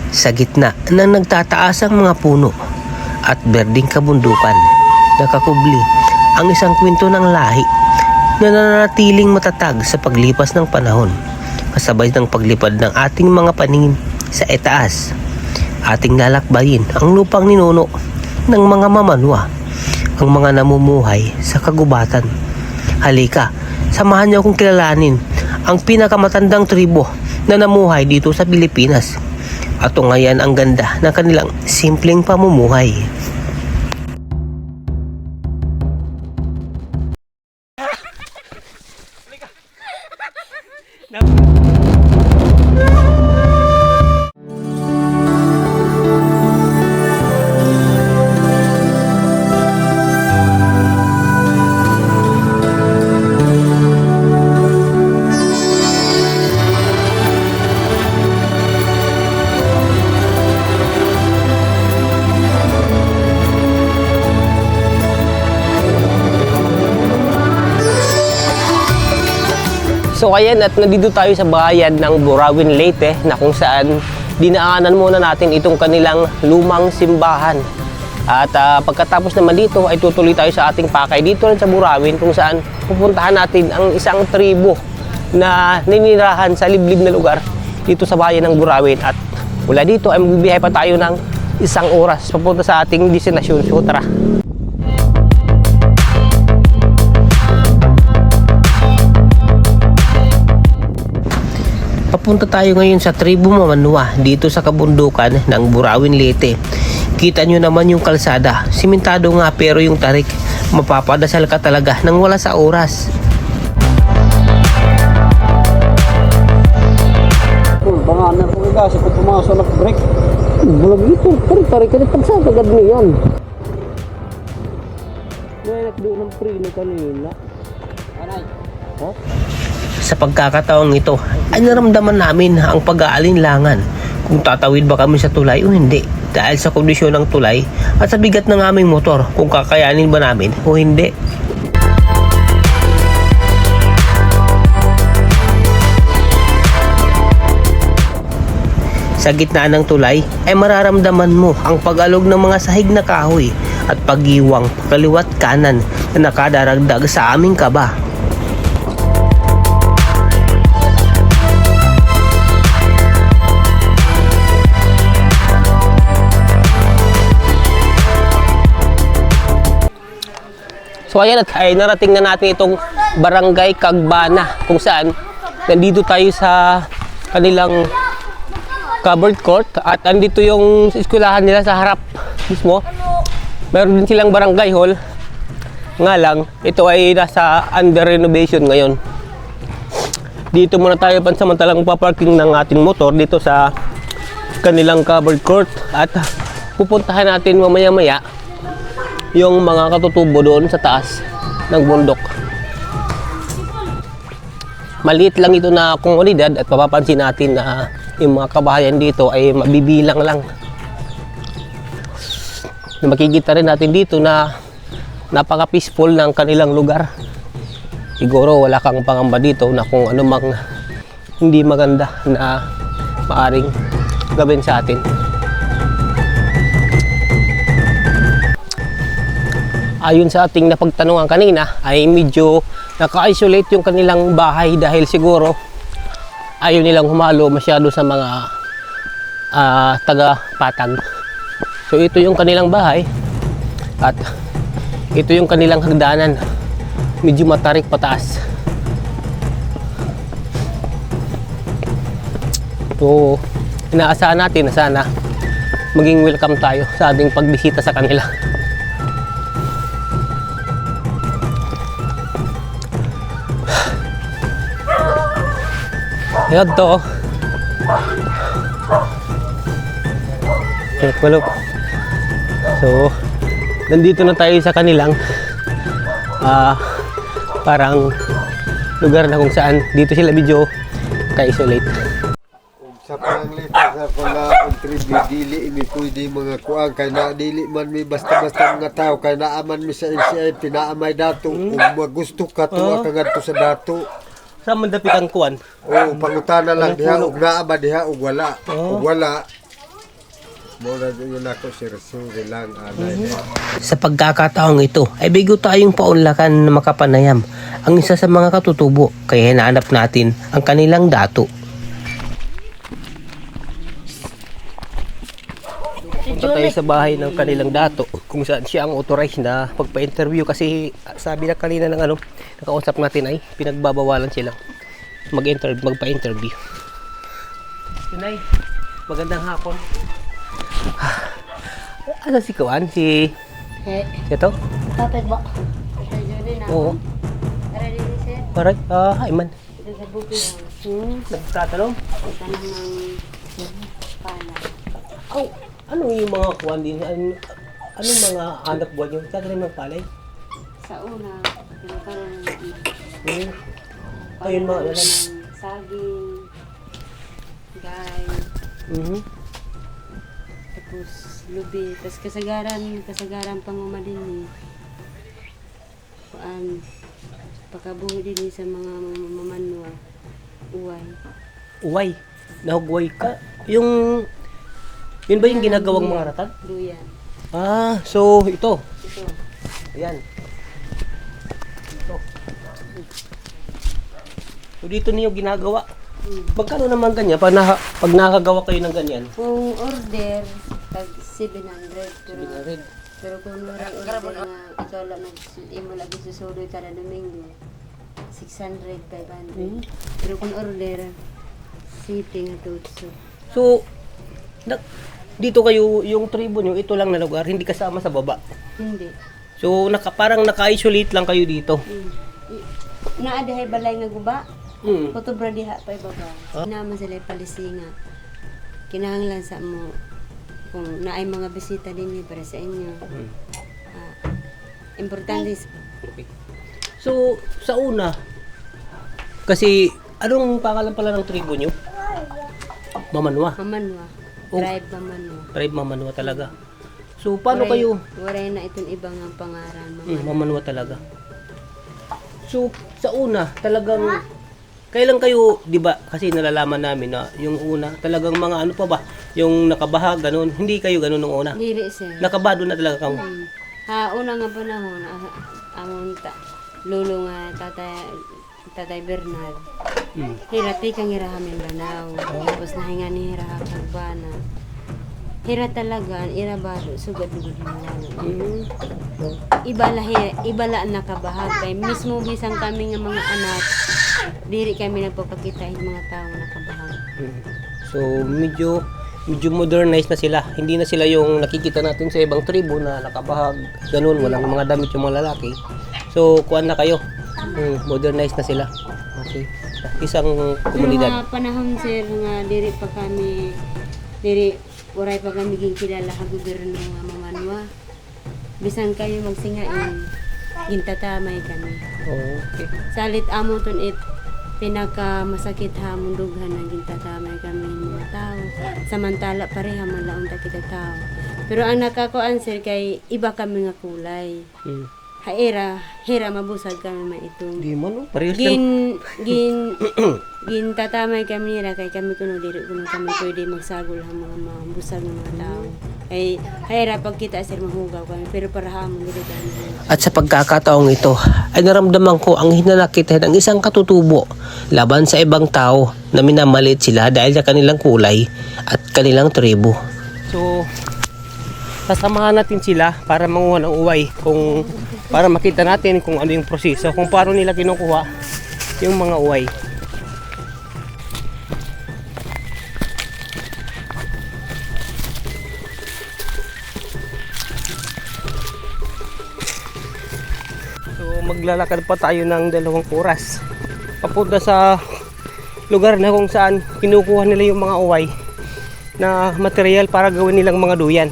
Sa gitna ng nagtataasang mga puno at berdeng kabundukan, nakakubli ang isang kwento ng lahi na nananatiling matatag sa paglipas ng panahon, kasabay ng paglipad ng ating mga paningin sa itaas. Ating lalakbayin ang lupang ninuno ng mga mamanwa, ang mga namumuhay sa kagubatan. Halika, samahan niyo akong kilalanin ang pinakamatandang tribo na namuhay dito sa Pilipinas. At ngayon ang ganda ng kanilang simpleng pamumuhay. So ayan, at nandito tayo sa bayan ng Burawin, Leyte, na kung saan dinaanan muna natin itong kanilang lumang simbahan. At pagkatapos naman dito ay tutuloy tayo sa ating pakay dito rin sa Burawin, kung saan pupuntahan natin ang isang tribo na ninirahan sa liblib na lugar dito sa bayan ng Burawin. At mula dito ay magbibiyahe pa tayo ng 1 oras papunta sa ating destinasyon. So tara! Papunta tayo ngayon sa tribo Mamanwa dito sa kabundukan ng Burawin, Leyte. Kita nyo naman yung kalsada, simentado nga pero yung tarik, mapapadasal ka talaga nang wala sa oras. Banganan ko kasi kung pumasok na break. Bulag ito, tarik ka na pagsang kagad niyan. Ngayon doon ng prino kanina. Aray. Huh? Sa pagkakataong ito ay naramdaman namin ang pag-aalinlangan kung tatawid ba kami sa tulay o hindi, dahil sa kondisyon ng tulay at sa bigat ng aming motor kung kakayanin ba namin o hindi. Sa gitna ng tulay ay mararamdaman mo ang pag-alog ng mga sahig na kahoy at pag-iwang kaliwat kanan na nakadaragdag sa aming kaba. So ayan, at ay narating na natin itong Barangay Cagbana, kung saan nandito tayo sa kanilang covered court at andito yung eskwelahan nila sa harap mismo. Meron din silang barangay hall, nga lang ito ay nasa under renovation ngayon. Dito muna tayo pansamantalang paparking ng ating motor dito sa kanilang covered court at pupuntahan natin mamaya-maya yung mga katutubo doon sa taas ng bundok. Maliit lang ito na komunidad at mapapansin natin na yung mga kabahayan dito ay mabibilang lang. Makikita rin natin dito na napaka-peaceful ng kanilang lugar. Siguro wala kang pangamba dito na kung ano mang hindi maganda na maaring gawin sa atin. Ayon sa ating napagtanungan kanina ay medyo naka-isolate yung kanilang bahay dahil siguro ayaw nilang humalo masyado sa mga taga-patag. So ito yung kanilang bahay at ito yung kanilang hagdanan, medyo matarik pataas. So inaasahan natin na sana maging welcome tayo sa ating pagbisita sa kanila. Yan to. Kulog. So, nandito na tayo sa kanilang parang lugar na kung saan dito sila medyo ka-isolate. Sa panglita sa pala tribu dili mi pwede mga kuang kay na dili man mi basta-basta mga tao kay naaman mi sa NCI pinaamay dato ug magusto ka tuwa ka ngadto sa dato. Sa mandapit ang kuan. Oh, pangutana lang diha ug naa ba diha ug wala. Ug wala Muna yun ako sir lang anay. Sa pagkakataong ito ay bigo tayong paunlakan na makapanayam ang isa sa mga katutubo kaya hinahanap natin ang kanilang dato. Punta tayo sa bahay ng kanilang dato kung saan siya ang authorized na pagpa-interview kasi sabi na kanina ng nakausap natin ay pinagbabawalan sila magpa-interview. Tunay, magandang hapon. Ano si Kuan? Si ito? Tatay ba? Sir Johnny na. Oo. Tara din sir. Parang, hi man. Ito sa bukid. Nagtatanong? Tanong ng pana. Oh, ano yung mga kuwan din? Ano mga hanap buwan yung kagaling ng palay? Sa una, pinakaroon ng Ayun mga ano. saging, gay, tapos lubi, tapos kasagaran pang umalin pakabuhi din sa mga mamanwa, uway. Uway. Nahugway ka. Yun ba yung ginagawang mga ratag? Duyan. So ito. Ito. Ayan. Ito. So dito niyo ginagawa. Magkano naman ganyan? Pag nakagawa kayo ng ganyan? Kung order, tag 700. Pero kung order na ikaw lang imo lagi susuloy kada Domingo, 600, 500. Pero kung order, shipping at utso. So, dito kayo, yung tribo nyo, ito lang na lugar, hindi kasama sa baba. Hindi. So, parang naka-isolate lang kayo dito. Naadahay balay nga guba, Hmm. kutubra diha pa ibaba. Naman sila palisinga. Kinahanglan sa mo, kung naay mga bisita din para sa inyo. Importante So, sa una, kasi, anong pangalan pala ng tribo nyo? Mamanwa. mamanwa. Oh. Tribe mamanwa. Tribe Mamanwa talaga. So, paano kayo? Waray na itong ibang ang pangaran. Mamanwa talaga. So, sa una, talagang, kailan kayo, di ba, kasi nalalaman namin na yung una, talagang mga ano pa ba, yung nakabaha, ganun, hindi kayo ganun nung una. Dili sir. Nakabado na talaga kamo. Una nga panahon, amon lulo nga tatay Bernard. Hirati kang irahamin banaw. Tapos nahinga ni hira kagbana. Hira talaga, irabado, sugad-lugod mo lang. Ibala nakabahag kay mismo bisang kami nga mga anak, diri kami nagpapakita yung mga tao nakabahag. So, medyo modernized na sila. Hindi na sila yung nakikita natin sa ibang tribo na nakabahag, ganun, walang mga damit yung mga lalaki. So, kuan na kayo. Modernized na sila. Okay. Isang komunidad. Mga panahon sir nga diri waray pa kami kilala sa gobyerno nga mamanwa. Bisan kayo magsingain, gintatamay kami. Okay. Salit amo ton pinaka masakit hamon dughan na gintatamay kami mga tao. Samantala pareha man laon ta kita tao. Pero ang nakakuan sir kay iba kami nga kulay. Hira mabusag kami maitong. Di man, parehas lang. Gin tatamay kami nila kay kami kuno diri kuno kami pwede magsagol ang mga busag ng mga tao. Ay hira pag kita sir mahugaw kami pero para hamon diri kami. At sa pagkakataong ito, ay naramdaman ko ang hinanakit ng isang katutubo laban sa ibang tao na minamalit sila dahil sa kanilang kulay at kanilang tribo. So, sasamahan natin sila para manguha ng uway para makita natin kung ano yung proseso, kung paano nila kinukuha yung mga uway. So maglalakad pa tayo ng 2 oras papunta sa lugar na kung saan kinukuha nila yung mga uway na material para gawin nilang mga duyan.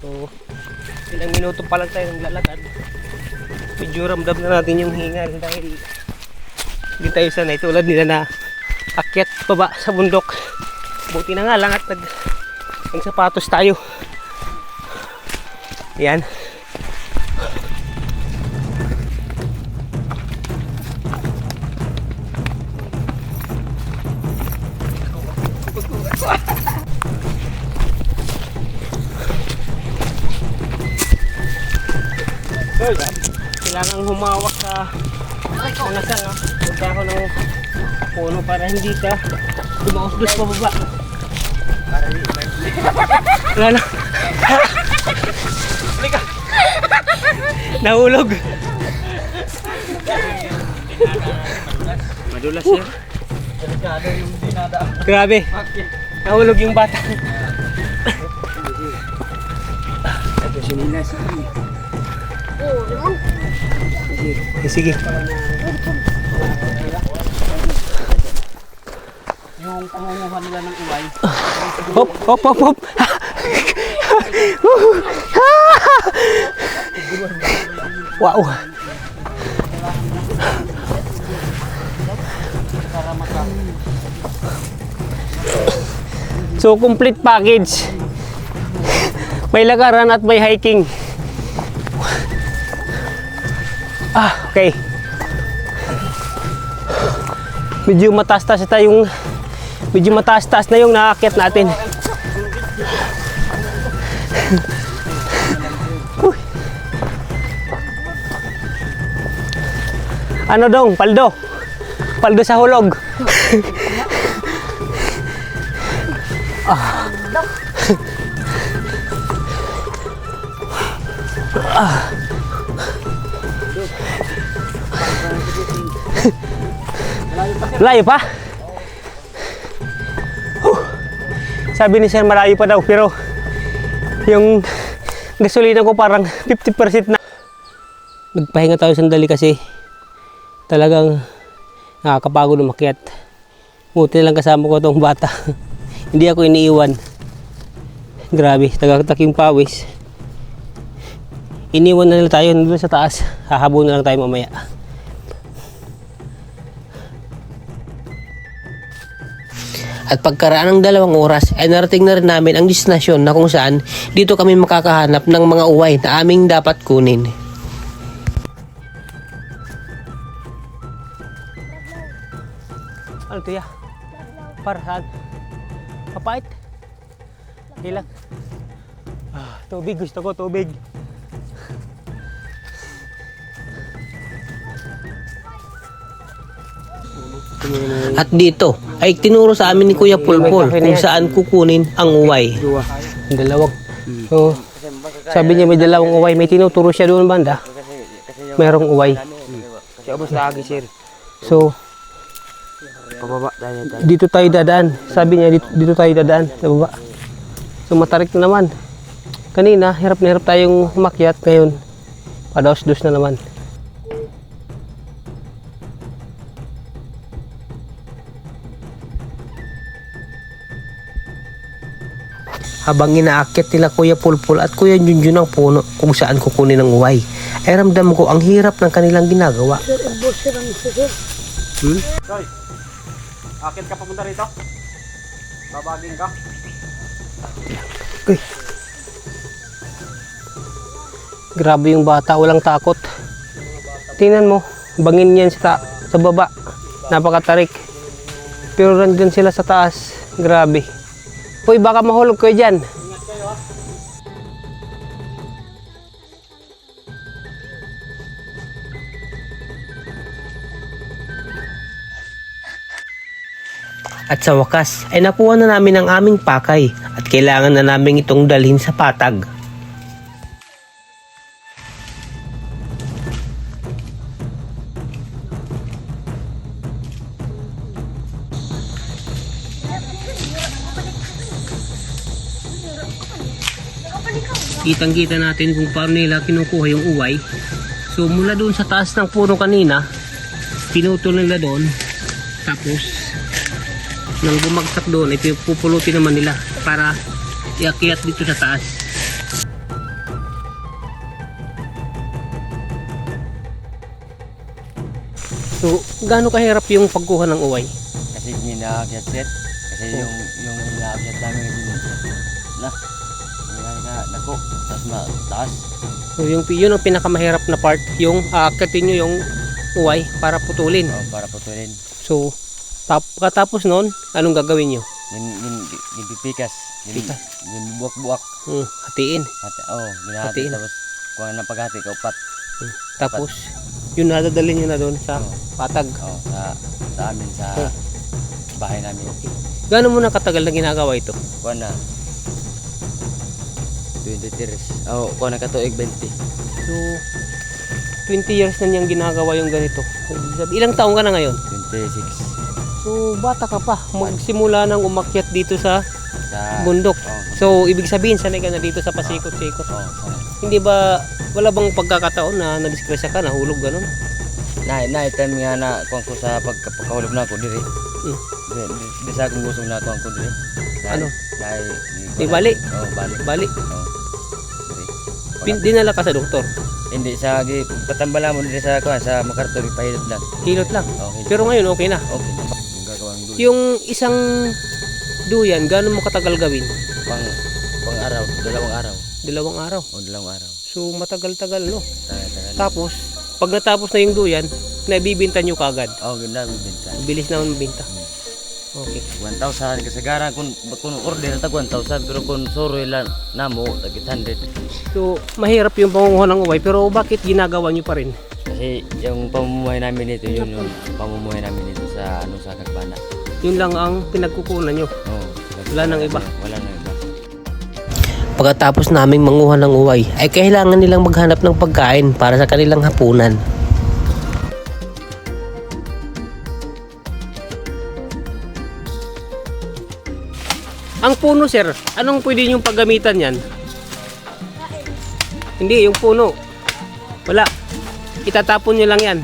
So ilang minuto pa lang tayo naglalakad. Medyo ramdam na natin yung hingal dahil hindi tayo sanay tulad nila na akyat baba sa bundok. Buti na nga lang at nagsapatos tayo. Yan. Kailangan humawak sa mga sanga. Punta ako ng puno para hindi ka dumausdos pa baba. Wala na. Halika. Nahulog. Madulas yan. Grabe. Nahulog yung bata. Sige. Yung pangunguhan nila ng uway. Hop, hop, hop, hop. Wow. So, complete package. May lagaran at may hiking. Okay. Medyo mataas-taas na yung naakyat natin. Uy. Ano dong? Paldo. Paldo sa hulog. Malayo pa? Sabi ni Sir malayo pa daw, pero yung gasolina ko parang 50% na. Nagpahinga tayo sandali kasi talagang nakakapagod umakyat. Buti na lang kasama ko itong bata. Hindi ako iniiwan. Grabe, tagaktak yung pawis. Iniwan na nila tayo nandun sa taas. Hahabon na lang tayo mamaya. At pagkaraan ng 2 oras ay narating na rin namin ang destinasyon na kung saan dito kami makakahanap ng mga uway na aming dapat kunin. Ano ito ya? Para saan? Papait? Ilang? Tubig, gusto ko tubig. At dito ay tinuro sa amin ni Kuya Pulpul kung saan kukunin ang uway. Dalawang. So, sabi niya may dalawang uway. May tinuturo siya doon banda. Merong uway. So, dito tayo dadaan. Sabi niya dito tayo dadaan sa baba. So, matarik na naman. Kanina, hirap na hirap tayong umakyat. Ngayon, padaos-dos na naman. Habang inaakyat nila Kuya Pulpul at Kuya Junjun ang puno kung saan kukunin ang uway, ay ramdam ko ang hirap ng kanilang ginagawa. Soy, akit ka papunta rito? Babaging ka? Okay. Grabe yung bata, walang takot. Tingnan mo, bangin yan sa baba. Napakatarik. Pero nandun sila sa taas. Grabe. Uy, baka mahulog kayo dyan. At sa wakas, ay nakuha na namin ang aming pakay at kailangan na namin itong dalhin sa patag. Kitang-kita natin kung paano nila kinukuha yung uway. So mula doon sa taas ng puno kanina, pinutol nila doon. Tapos nang bumagsak doon, ito pupulutin naman nila para iakyat dito sa taas. So gaano kahirap yung pagkuha ng uway? Kasi ninaakyat set. Kasi yung ninaakyat namin na nako, taas. So yun ang pinakamahirap na part, yung aakyatin nyo yung uway para putulin. Oo, para putulin. So katapos nun, anong gagawin nyo? Ginpipikas. Pikas. Buwak-buwak. Hatiin. Ginahati Hatiin. tapos kuha ng paghati kaupat. Tapos, yun nadadalhin nyo na doon sa patag. Sa amin sa bahay namin. Gaano mo na katagal na ginagawa ito? Kuha na 23. Kuha na katuig 20. So, 20 years na niyang ginagawa yung ganito. Ilang taong ka na ngayon? 26. So, bata ka pa. Magsimula nang umakyat dito sa Sa bundok. Oo. So, ibig sabihin, sanay ka na dito sa pasikot-sikot. Sanay. Hindi ba, wala bang pagkakataon na nadiskrasya ka, nahulog ganun? Na-time nga na kuha ko sa pagkahulog na ako diri. Di sa akong gusto na kuha ko diri. Ano? Di bali? Bali. Bali, Diri. dinala ka sa doktor. Hindi sa patambala mo diri sa kuha sa MacArthur pahilot lang. Hilot lang. Hilot. Pero ngayon, okay na. Okay. Yung gagawang doon. Yung isang duyan, gano'n mo katagal gawin? Pang araw, 2 araw. 2 araw. 2 araw. So, matagal-tagal, no? Tagal. Tapos, pag natapos na yung duyan, nabibinta nyo kagad. Ganda bibenta. Bilis naman mabinta. Okay. 1,000 kasagaran kung order na tag 1,000 pero kung soro ilan namo tag 800. So, mahirap yung pangunguha ng uway, pero bakit ginagawa nyo pa rin? Kasi yung pamumuhay namin dito, yun yung pamumuhay namin dito sa sa Kagbana. Yun lang ang pinagkukunan nyo. Wala nang iba. Wala nang iba. Pagkatapos naming manguha ng uway, ay kailangan nilang maghanap ng pagkain para sa kanilang hapunan. Ang puno, sir, anong pwede niyong paggamitan yan? Hindi, yung puno. Wala. Itatapon niyo lang yan.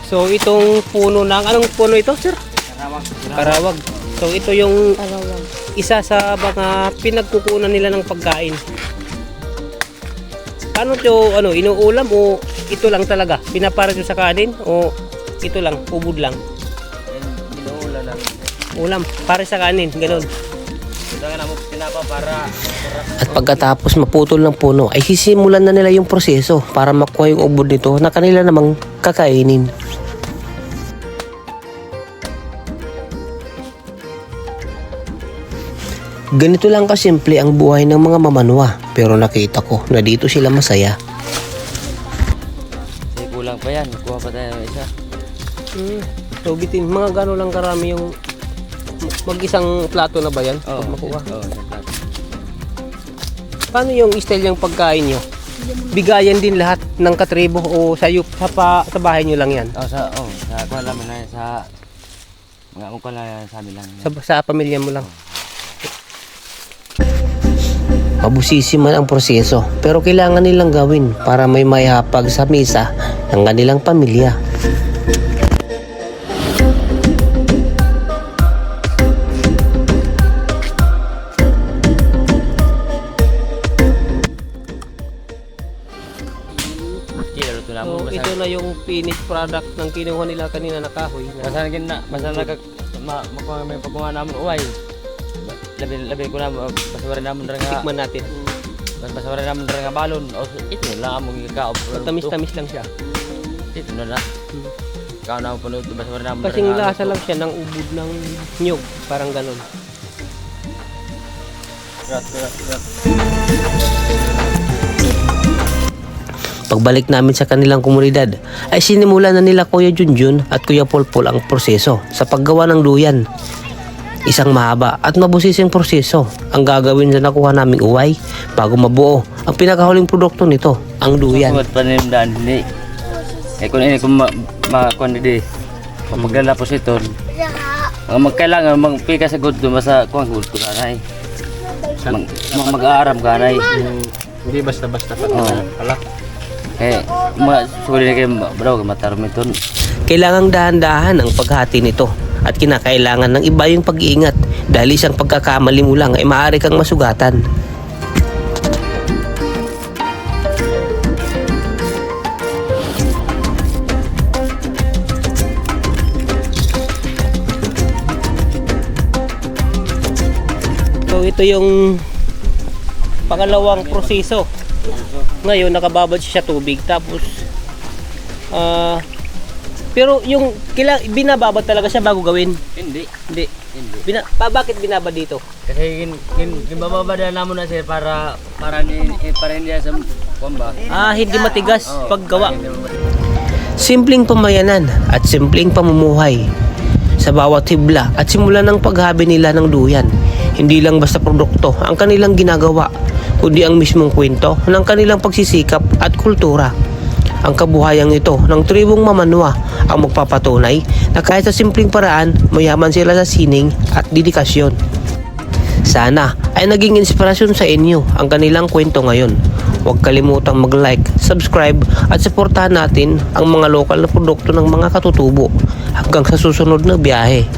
So, itong puno ng... Anong puno ito, sir? Karawag. So, ito yung isa sa mga pinagkukunan nila ng pagkain. Paano ito, inuulam o ito lang talaga? Pinaparat nyo sa kanin o ito lang, ubod lang? Inuulan lang. Ulam, para sa kanin, ganun. Kailangan na mo pinapa para At pagkatapos maputol ng puno, ay sisimulan na nila yung proseso para makuha yung ubod nito na kanila namang kakainin. Ganito lang kasimple ang buhay ng mga mamanwa, pero nakita ko na dito sila masaya. kulang pa yan. Kuha pa tayo ng isa. So bitin, mga gano'n lang karami yung mag-isang plato na ba yan? Oo, Pag makuha. isang plato. Paano yung style yung pagkain nyo? Bigayan din lahat ng katribo o sa bahay nyo lang yan? Sa kuha namin na yan, sa mga mukha lang yan, sa amin lang. Sa pamilya mo lang? Mabusisi man ang proseso, pero kailangan nilang gawin para may mayahapag sa misa ng kanilang pamilya. So, ito na yung finished product ng kinuha nila kanina na kahoy. Basta makuha may pagkuha namin uway. Labi ko na basawarin namin rin nga. Tikman natin. Basawarin namin rin nga balon. Ito lang among ikaw. Matamis-tamis lang siya. Ito na na. Ikaw na mo puno ito. Basawarin namin Kasing lasa lang siya ng ubod ng nyug. Parang ganun. Pagbalik namin sa kanilang komunidad, ay sinimulan na nila Kuya Junjun at Kuya Polpol ang proseso sa paggawa ng duyan. Isang mahaba at mabusising proseso ang gagawin sa nakuha naming uway bago mabuo ang pinakahuling produkto nito, ang duyan. Sumat pa nila daan hindi. Kung ini kung makuha hindi, maglalapos ito, magkailangan magpika sa gusto, basta kung gusto ka na mag-aaram ka na Hindi basta-basta pala. sulit na kayo bro, mataram ito. Kailangang dahan-dahan ang paghati nito at kinakailangan ng iba yung pag-iingat dahil isang pagkakamali mo lang ay maaari kang masugatan. So ito yung pangalawang proseso. Ngayon nakababad siya sa tubig tapos Pero yung binababad talaga siya bago gawin. Hindi. Hindi. Hindi. Bakit binabad dito? Kasi gibababada na mo na sir para hindi sa kuwamba. Hindi matigas Oo, paggawa. para hindi mo- Simpleng pamayanan at simpleng pamumuhay sa bawat hibla at simula ng paghabi nila ng duyan. Hindi lang basta produkto ang kanilang ginagawa, kundi ang mismong kwento ng kanilang pagsisikap at kultura. Ang kabuhayang ito ng tribong Mamanwa ang magpapatunay na kahit sa simpleng paraan, mayaman sila sa sining at dedikasyon. Sana ay naging inspirasyon sa inyo ang kanilang kwento ngayon. Huwag kalimutang mag-like, subscribe at suportahan natin ang mga lokal na produkto ng mga katutubo hanggang sa susunod na biyahe.